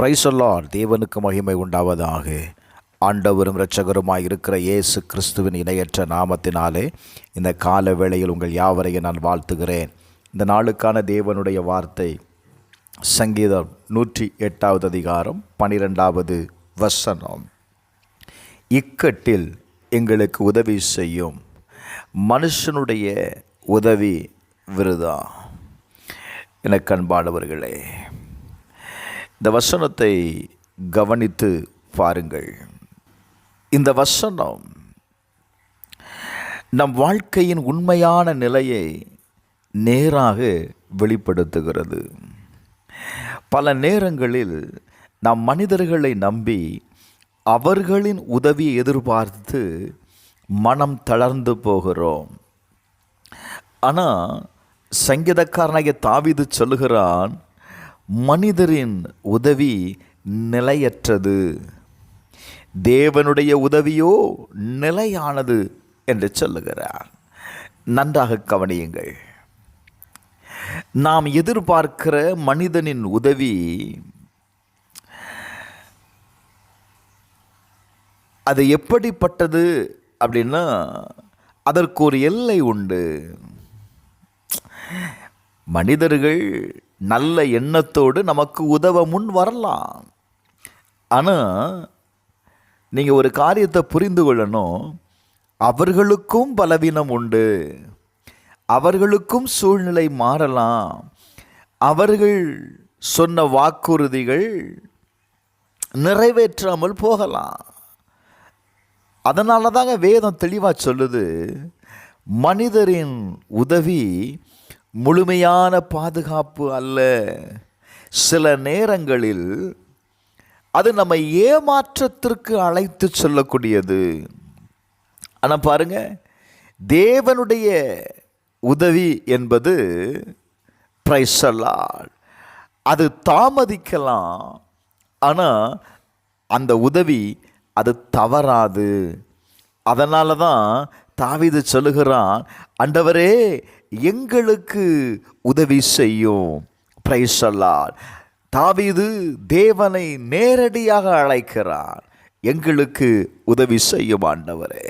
Praise the Lord. தேவனுக்கு மகிமை உண்டாவதாக. ஆண்டவரும் இரட்சகருமாய் இருக்கிற இயேசு கிறிஸ்துவின் இணையற்ற நாமத்தினாலே இந்த கால வேளையில் உங்கள் யாவரையும் நான் வாழ்த்துகிறேன். இந்த நாளுக்கான தேவனுடைய வார்த்தை சங்கீதம் 108 அதிகாரம் 12 வசனம். இக்கட்டில் எங்களுக்கு உதவி செய்யும் மனுஷனுடைய உதவி விருதா. எனக்கு அன்பானவர்களே, இந்த வசனத்தை கவனித்து பாருங்கள். இந்த வசனம் நம் வாழ்க்கையின் உண்மையான நிலையை நேராக வெளிப்படுத்துகிறது. பல நேரங்களில் நாம் மனிதர்களை நம்பி அவர்களின் உதவியை எதிர்பார்த்து மனம் தளர்ந்து போகிறோம். ஆனால் சங்கீதக்காரனாகிய தாவீது சொல்லுகிறான், மனிதரின் உதவி நிலையற்றது, தேவனுடைய உதவியோ நிலையானது என்று சொல்லுகிறார். நன்றாக கவனியுங்கள். நாம் எதிர்பார்க்கிற மனிதனின் உதவி அது எப்படிப்பட்டது அப்படின்னா, அதற்கு ஒரு எல்லை உண்டு. மனிதர்கள் நல்ல எண்ணத்தோடு நமக்கு உதவ முன் வரலாம். ஆனால் நீங்கள் ஒரு காரியத்தை புரிந்து கொள்ளணும், அவர்களுக்கும் பலவீனம் உண்டு, அவர்களுக்கும் சூழ்நிலை மாறலாம், அவர்கள் சொன்ன வாக்குறுதிகள் நிறைவேற்றாமல் போகலாம். அதனால தாங்க வேதம் தெளிவாக சொல்லுது, மனிதரின் உதவி முழுமையான பாதுகாப்பு அல்ல. சில நேரங்களில் அது நம்மை ஏமாற்றத்திற்கு அழைத்து சொல்லக்கூடியது. ஆனால் பாருங்க, தேவனுடைய உதவி என்பது பிரைஸ் தி லார்ட், அது தாமதிக்கலாம், ஆனால் அந்த உதவி அது தவறாது. அதனால தான் தாவீது சொல்லுகிறான், ஆண்டவரே எங்களுக்கு உதவி செய்யும். Praise the Lord. தாவீது தேவனை நேரடியாக அழைக்கிறார், எங்களுக்கு உதவி செய்யும் ஆண்டவரே.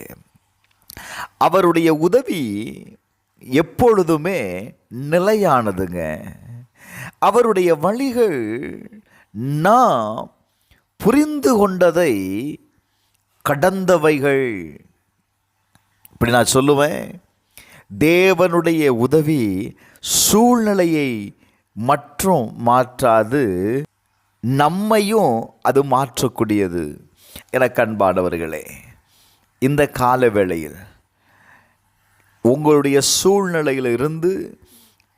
அவருடைய உதவி எப்பொழுதுமே நிலையானதுங்க. அவருடைய வழிகள் நாம் புரிந்து கொண்டதை கடந்தவைகள். இப்படி நான் சொல்லுவேன், தேவனுடைய உதவி சூழ்நிலையை மற்றும் மாற்றாது, நம்மையும் அது மாற்றக்கூடியது. எனக்கு அன்பானவர்களே, இந்த கால வேளையில் உங்களுடைய சூழ்நிலையில் இருந்து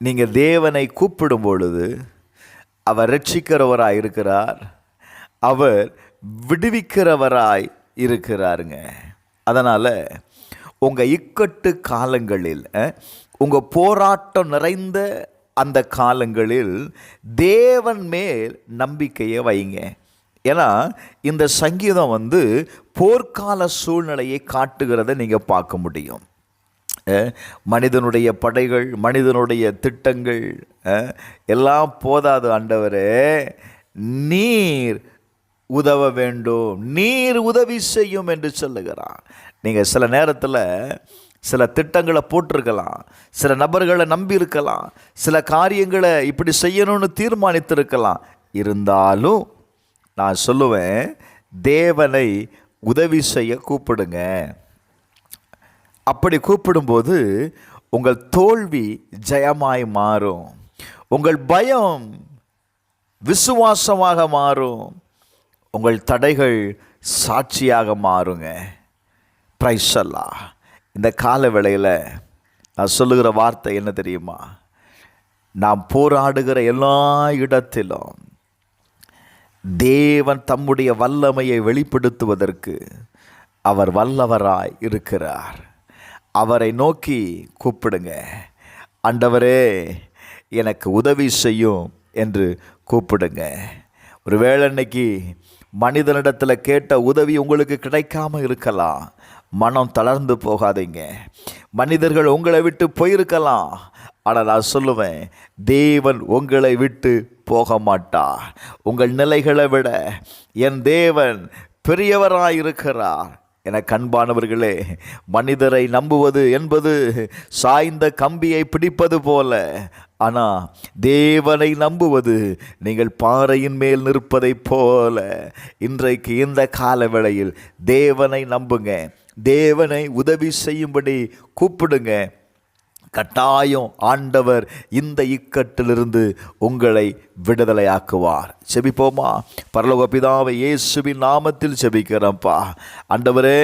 நீங்கள் தேவனை கூப்பிடும் பொழுது அவர் ரட்சிக்கிறவராய் இருக்கிறார், அவர் விடுவிக்கிறவராய் இருக்கிறாருங்க. அதனால் உங்கள் இக்கட்டு காலங்களில், உங்கள் போராட்டம் நிறைந்த அந்த காலங்களில் தேவன் மேல் நம்பிக்கையை வைங்க. ஏன்னா இந்த சங்கீதம் போர்க்கால சூழ்நிலையை காட்டுகிறத நீங்கள் பார்க்க முடியும். மனிதனுடைய படைகள், மனிதனுடைய திட்டங்கள் எல்லாம் போதாது, ஆண்டவரே நீர் உதவ வேண்டும், நீர் உதவி செய்யும் என்று சொல்லுகிறான். நீங்கள் சில நேரத்தில் சில திட்டங்களை போட்டிருக்கலாம், சில நபர்களை நம்பி இருக்கலாம், சில காரியங்களை இப்படி செய்யணும்னு தீர்மானித்திருக்கலாம். இருந்தாலும் நான் சொல்லுவேன், தேவனை உதவி செய்ய கூப்பிடுங்க. அப்படி கூப்பிடும்போது உங்கள் தோல்வி ஜெயமாய் மாறும், உங்கள் பயம் விசுவாசமாக மாறும், உங்கள் தடைகள் சாட்சியாக மாறுங்க. Praise the Lord. இந்த கால வேளையில் நான் சொல்லுகிற வார்த்தை என்ன தெரியுமா? நாம் போராடுகிற எல்லா இடத்திலும் தேவன் தம்முடைய வல்லமையை வெளிப்படுத்துவதற்கு அவர் வல்லவராய் இருக்கிறார். அவரை நோக்கி கூப்பிடுங்க, ஆண்டவரே எனக்கு உதவி செய்யும் என்று கூப்பிடுங்க. ஒருவேளை இன்னைக்கு மனிதனிடத்தில் கேட்ட உதவி உங்களுக்கு கிடைக்காம இருக்கலாம். மனம் தளர்ந்து போகாதீங்க. மனிதர்கள் உங்களை விட்டு போயிருக்கலாம், ஆனால் நான் சொல்லுவேன், தேவன் உங்களை விட்டு போக மாட்டார். உங்கள் நிலைகளை விட என் தேவன் பெரியவராயிருக்கிறார். என கண்பானவர்களே, மனிதரை நம்புவது என்பது சாய்ந்த கம்பியை பிடிப்பது போல. ஆனால் தேவனை நம்புவது நீங்கள் பாறையின் மேல் நிற்பதைப் போல. இன்றைக்கு இந்த கால வேளையில் தேவனை நம்புங்க. தேவனை உதவி செய்யும்படி கூப்பிடுங்க. கட்டாயம் ஆண்டவர் இந்த இக்கட்டிலிருந்து உங்களை விடுதலையாக்குவார். செபிப்போமா? பரலோக பிதாவே, இயேசுவின் நாமத்தில் செபிக்கிறோம்ப்பா. ஆண்டவரே,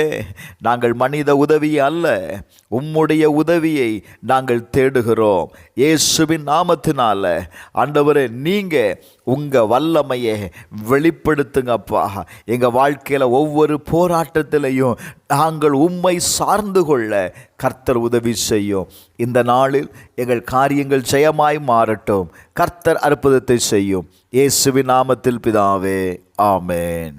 நாங்கள் மனித உதவி அல்ல, உம்முடைய உதவியை நாங்கள் தேடுகிறோம். இயேசுவின் நாமத்தினால ஆண்டவரே, நீங்கள் உங்கள் வல்லமையை வெளிப்படுத்துங்கப்பா. எங்கள் வாழ்க்கையில் ஒவ்வொரு போராட்டத்திலையும் நாங்கள் உம்மை சார்ந்து கொள்ள கர்த்தர் உதவி செய்யும். இந்த நாளில் எங்கள் காரியங்கள் ஜெயமாய் மாறட்டும். கர்த்தர் அற்புதத்தை செய்யும். இயேசுவின் நாமத்தில் பிதாவே, ஆமென்.